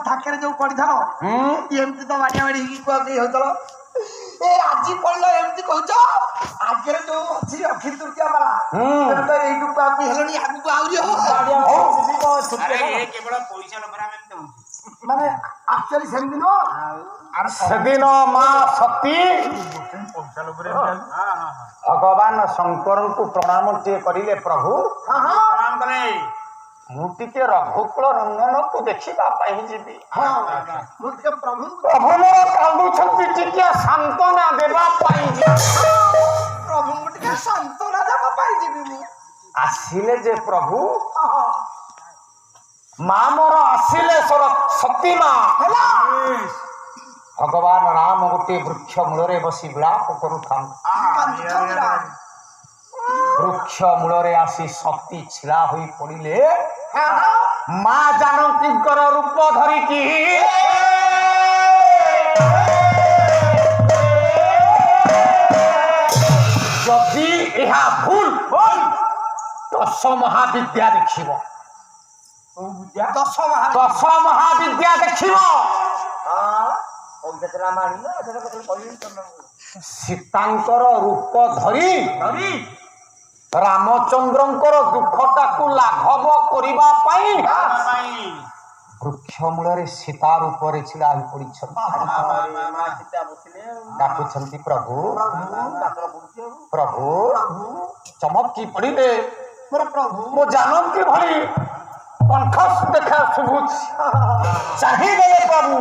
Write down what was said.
ଥାକରେ ଯୋଉ ପଡିଥାଅ ଏମିତି ତ ମାଡିଆ ମାଡି ହେଇକି କୁଆକି ହଉଥିଲ ଏ ଆଜି ପଡିଲ ଏମିତି କହୁଛ ଆଗରେ ଯୋଉ ଅଛି ଅକ୍ଷୟ ତୃତୀୟା ପାଳା ତ ଏଇଠୁ କୁଆକି ହେଲଣି ଆଗକୁ ଆହୁରି କେବଳ ପଇସା ଲୋଭରେ ଆମେ ଏମିତି ହଉଛୁ ମାନେ ଆକ୍ଚୁଆଲି ସେମିତି ନୁହଁ ସେଦିନ ମା ସତୀ ଭଗବାନ ଶଙ୍କରଙ୍କୁ ପ୍ରଣାମ ଟିଏ କରିଲେ ପ୍ରଭୁ ପ୍ରଣାମ କଲେ ମୁଁ ଟିକେ ରଘୁକୁଳ ରଙ୍ଗନକୁ ଦେଖିବା ପାଇଁ ଯିବି ମୁଁ ଟିକେ ପ୍ରଭୁ ମୋର କାନ୍ଦୁଛନ୍ତି ଟିକେ ସାନ୍ତ୍ୱନା ଦେବା ପାଇଁ ପ୍ରଭୁଙ୍କୁ ଟିକେ ସାନ୍ତ୍ୱନା ଦେବା ପାଇଁ ଯିବି ମୁଁ ଆସିଲେ ଯେ ପ୍ରଭୁ ମା ମୋର ଆସିଲେ ସତୀ ମା ହେଲା ଭଗବାନ ରାମ ଗୋଟିଏ ବୃକ୍ଷ ମୂଳରେ ବସି ବିଳାପ କରୁଥାନ୍ତି ବୃକ୍ଷ ମୂଳରେ ଆସି ସତୀ ଛିଡ଼ା ହୋଇ ପଡ଼ିଲେ ମା ଜାନକୀଙ୍କର ରୂପ ଧରିକି ଯଦି ଏହା ଭୁଲ ଦଶ ମହାବିଦ୍ୟା ଦେଖିବ ଦଶ ମହାବିଦ୍ୟା ଦେଖିବ ସୀତାଙ୍କର ରୂପ ଧରି ରାମଚନ୍ଦ୍ରଙ୍କର ଦୁଃଖଟାକୁ ଲାଘବ କରିବା ପାଇଁ ବୃକ୍ଷ ମୂଳରେ ସୀତା ରୂପରେ ଛିଡ଼ା ହୋଇ ପଡ଼ିଛନ୍ତି ଡାକୁଛନ୍ତି ପ୍ରଭୁ ପ୍ରଭୁ ଚମକି ପଡ଼ିଲେ ମୋ ଜାନକୀ ଭଳି କଣ୍ଠ ଦେଖା ଶୁଭୁଛି ଚାହିଁଦେଲେ ପ୍ରଭୁ